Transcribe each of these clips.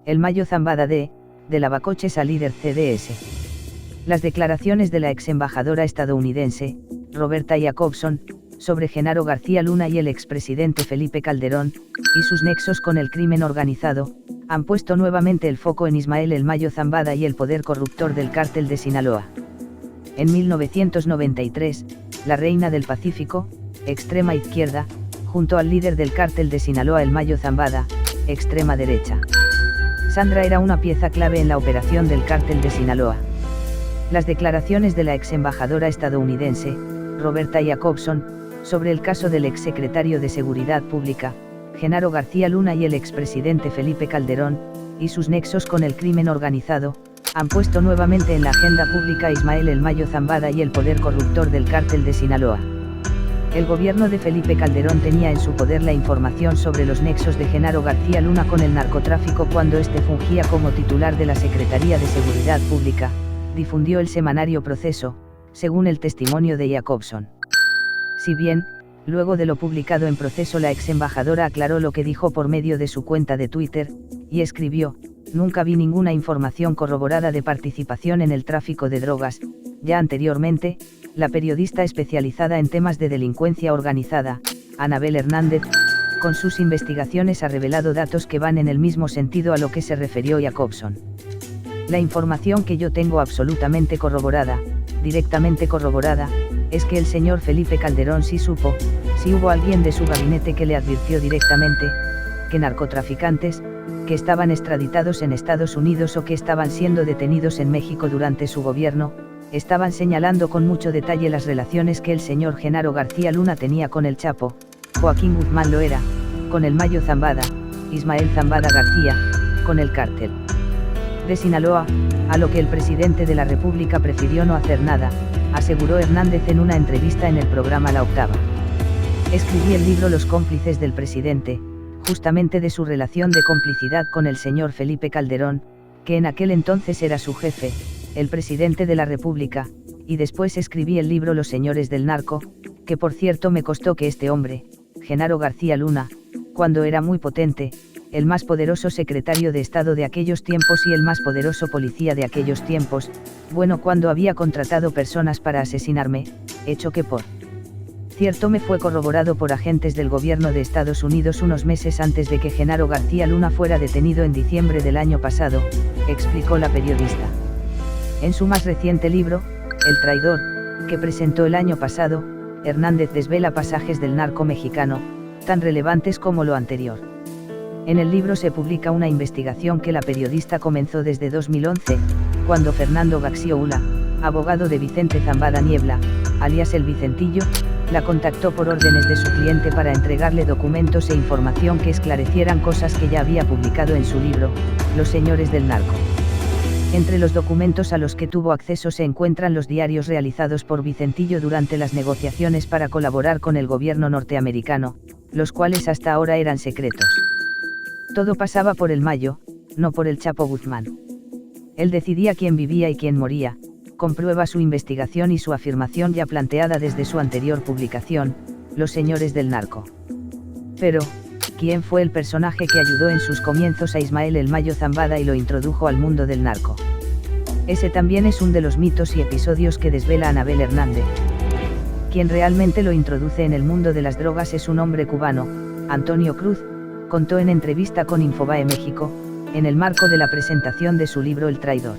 el Mayo Zambada de Lavacoches al líder CDS. Las declaraciones de la ex embajadora estadounidense, Roberta Jacobson, sobre Genaro García Luna y el expresidente Felipe Calderón, y sus nexos con el crimen organizado, han puesto nuevamente el foco en Ismael El Mayo Zambada y el poder corruptor del cártel de Sinaloa. En 1993, la reina del Pacífico, extrema izquierda, junto al líder del cártel de Sinaloa El Mayo Zambada, extrema derecha. Sandra era una pieza clave en la operación del cártel de Sinaloa. Las declaraciones de la ex embajadora estadounidense, Roberta Jacobson, sobre el caso del exsecretario de Seguridad Pública, Genaro García Luna y el expresidente Felipe Calderón, y sus nexos con el crimen organizado, han puesto nuevamente en la agenda pública a Ismael El Mayo Zambada y el poder corruptor del cártel de Sinaloa. El gobierno de Felipe Calderón tenía en su poder la información sobre los nexos de Genaro García Luna con el narcotráfico cuando este fungía como titular de la Secretaría de Seguridad Pública, difundió el semanario Proceso, según el testimonio de Jacobson. Si bien, luego de lo publicado en Proceso, la ex embajadora aclaró lo que dijo por medio de su cuenta de Twitter, y escribió: "Nunca vi ninguna información corroborada de participación en el tráfico de drogas". Ya anteriormente, la periodista especializada en temas de delincuencia organizada, Anabel Hernández, con sus investigaciones ha revelado datos que van en el mismo sentido a lo que se refirió Jacobson. La información que yo tengo absolutamente corroborada, directamente corroborada, es que el señor Felipe Calderón sí supo, si hubo alguien de su gabinete que le advirtió directamente, que narcotraficantes, que estaban extraditados en Estados Unidos o que estaban siendo detenidos en México durante su gobierno, estaban señalando con mucho detalle las relaciones que el señor Genaro García Luna tenía con el Chapo, Joaquín Guzmán Loera, con el Mayo Zambada, Ismael Zambada García, con el cártel de Sinaloa, a lo que el presidente de la República prefirió no hacer nada, aseguró Hernández en una entrevista en el programa La Octava. Escribí el libro Los cómplices del presidente, justamente de su relación de complicidad con el señor Felipe Calderón, que en aquel entonces era su jefe, el presidente de la República, y después escribí el libro Los señores del narco, que por cierto me costó que este hombre, Genaro García Luna, cuando era muy potente, el más poderoso secretario de Estado de aquellos tiempos y el más poderoso policía de aquellos tiempos, bueno, cuando había contratado personas para asesinarme, hecho que por cierto me fue corroborado por agentes del gobierno de Estados Unidos unos meses antes de que Genaro García Luna fuera detenido en diciembre del año pasado, explicó la periodista. En su más reciente libro, El traidor, que presentó el año pasado, Hernández desvela pasajes del narco mexicano, tan relevantes como lo anterior. En el libro se publica una investigación que la periodista comenzó desde 2011, cuando Fernando Gaxiola, abogado de Vicente Zambada Niebla, alias El Vicentillo, la contactó por órdenes de su cliente para entregarle documentos e información que esclarecieran cosas que ya había publicado en su libro, Los señores del narco. Entre los documentos a los que tuvo acceso se encuentran los diarios realizados por Vicentillo durante las negociaciones para colaborar con el gobierno norteamericano, los cuales hasta ahora eran secretos. Todo pasaba por el Mayo, no por el Chapo Guzmán. Él decidía quién vivía y quién moría, comprueba su investigación y su afirmación ya planteada desde su anterior publicación, Los señores del narco. Pero, ¿quién fue el personaje que ayudó en sus comienzos a Ismael El Mayo Zambada y lo introdujo al mundo del narco? Ese también es un de los mitos y episodios que desvela Anabel Hernández. Quien realmente lo introduce en el mundo de las drogas es un hombre cubano, Antonio Cruz, contó en entrevista con Infobae México, en el marco de la presentación de su libro El traidor.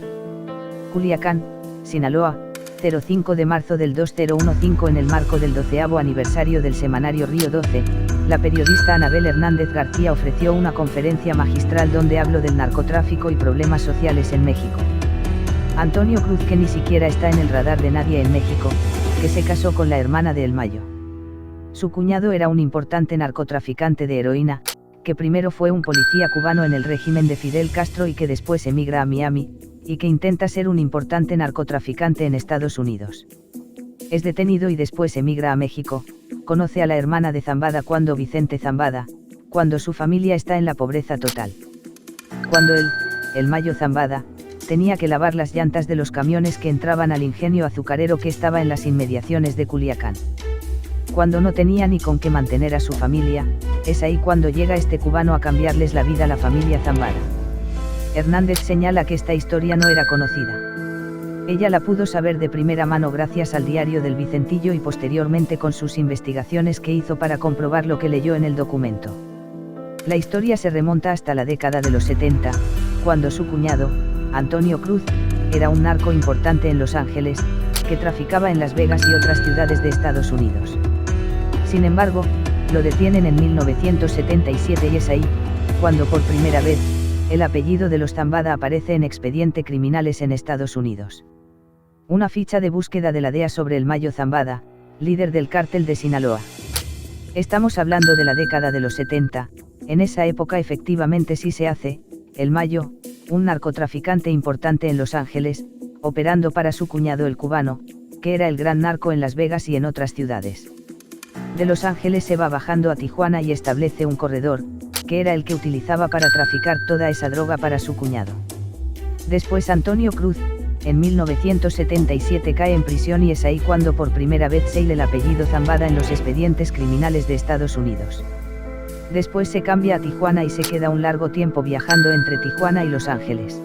Culiacán, Sinaloa, 05 de marzo del 2015. En el marco del 12º aniversario del semanario Río 12, la periodista Anabel Hernández García ofreció una conferencia magistral donde habló del narcotráfico y problemas sociales en México. Antonio Cruz, que ni siquiera está en el radar de nadie en México, que se casó con la hermana de El Mayo. Su cuñado era un importante narcotraficante de heroína, que primero fue un policía cubano en el régimen de Fidel Castro y que después emigra a Miami, y que intenta ser un importante narcotraficante en Estados Unidos. Es detenido y después emigra a México, conoce a la hermana de Zambada cuando Vicente Zambada, cuando su familia está en la pobreza total. Cuando el Mayo Zambada, tenía que lavar las llantas de los camiones que entraban al ingenio azucarero que estaba en las inmediaciones de Culiacán. Cuando no tenía ni con qué mantener a su familia, es ahí cuando llega este cubano a cambiarles la vida a la familia Zambada. Hernández señala que esta historia no era conocida. Ella la pudo saber de primera mano gracias al diario del Vicentillo y posteriormente con sus investigaciones que hizo para comprobar lo que leyó en el documento. La historia se remonta hasta la década de los 70, cuando su cuñado, Antonio Cruz, era un narco importante en Los Ángeles, que traficaba en Las Vegas y otras ciudades de Estados Unidos. Sin embargo, lo detienen en 1977 y es ahí, cuando por primera vez, el apellido de los Zambada aparece en expediente criminales en Estados Unidos. Una ficha de búsqueda de la DEA sobre el Mayo Zambada, líder del cártel de Sinaloa. Estamos hablando de la década de los 70, en esa época efectivamente sí se hace, el Mayo, un narcotraficante importante en Los Ángeles, operando para su cuñado el cubano, que era el gran narco en Las Vegas y en otras ciudades. De Los Ángeles se va bajando a Tijuana y establece un corredor, que era el que utilizaba para traficar toda esa droga para su cuñado. Después Antonio Cruz, en 1977 cae en prisión y es ahí cuando por primera vez se hila el apellido Zambada en los expedientes criminales de Estados Unidos. Después se cambia a Tijuana y se queda un largo tiempo viajando entre Tijuana y Los Ángeles.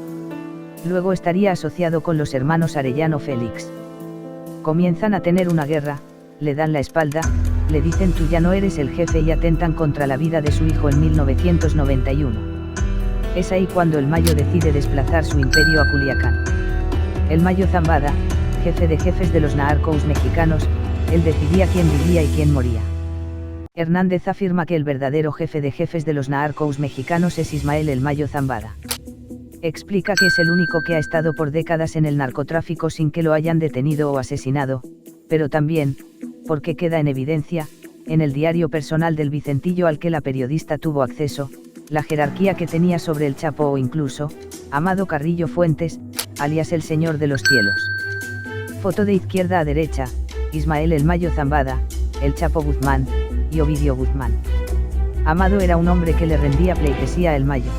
Luego estaría asociado con los hermanos Arellano Félix. Comienzan a tener una guerra, le dan la espalda, le dicen tú ya no eres el jefe y atentan contra la vida de su hijo en 1991. Es ahí cuando el Mayo decide desplazar su imperio a Culiacán. El Mayo Zambada, jefe de jefes de los narcos mexicanos, él decidía quién vivía y quién moría. Hernández afirma que el verdadero jefe de jefes de los narcos mexicanos es Ismael el Mayo Zambada. Explica que es el único que ha estado por décadas en el narcotráfico sin que lo hayan detenido o asesinado, pero también, porque queda en evidencia, en el diario personal del Vicentillo al que la periodista tuvo acceso, la jerarquía que tenía sobre el Chapo o incluso, Amado Carrillo Fuentes, alias el Señor de los Cielos. Foto de izquierda a derecha, Ismael el Mayo Zambada, el Chapo Guzmán, y Ovidio Guzmán. Amado era un hombre que le rendía pleitesía a el Mayo.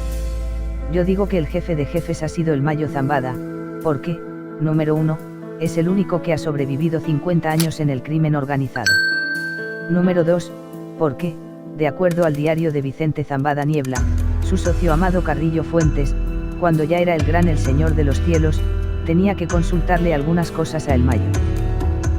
Yo digo que el jefe de jefes ha sido el Mayo Zambada, porque, número 1, es el único que ha sobrevivido 50 años en el crimen organizado. Número 2, porque, de acuerdo al diario de Vicente Zambada Niebla, su socio Amado Carrillo Fuentes, cuando ya era el Señor de los Cielos, tenía que consultarle algunas cosas a el Mayo.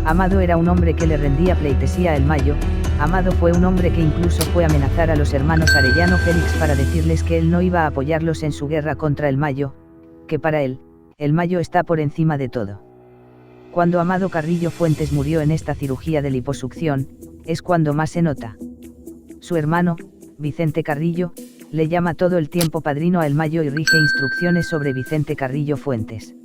Amado era un hombre que le rendía pleitesía a el Mayo. Amado fue un hombre que incluso fue a amenazar a los hermanos Arellano Félix para decirles que él no iba a apoyarlos en su guerra contra el Mayo, que para él, el Mayo está por encima de todo. Cuando Amado Carrillo Fuentes murió en esta cirugía de liposucción, es cuando más se nota. Su hermano, Vicente Carrillo, le llama todo el tiempo padrino a el Mayo y rige instrucciones sobre Vicente Carrillo Fuentes.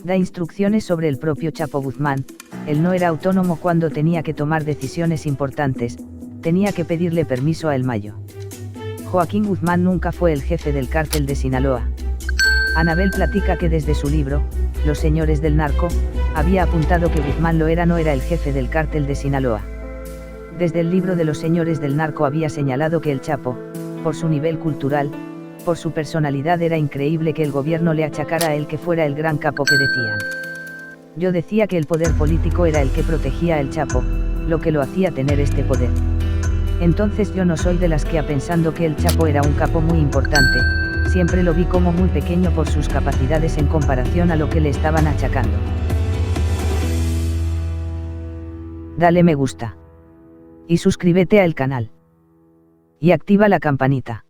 Da instrucciones sobre el propio Chapo Guzmán. Él no era autónomo cuando tenía que tomar decisiones importantes, tenía que pedirle permiso a el Mayo. Joaquín Guzmán nunca fue el jefe del cártel de Sinaloa. Anabel platica que desde su libro, Los Señores del Narco, había apuntado que Guzmán no era el jefe del cártel de Sinaloa. Desde el libro de Los Señores del Narco había señalado que el Chapo, por su nivel cultural, por su personalidad era increíble que el gobierno le achacara a él que fuera el gran capo que decían. Yo decía que el poder político era el que protegía a el Chapo, lo que lo hacía tener este poder. Entonces yo no soy de las que ha pensando que el Chapo era un capo muy importante, siempre lo vi como muy pequeño por sus capacidades en comparación a lo que le estaban achacando. Dale me gusta. Y suscríbete al canal. Y activa la campanita.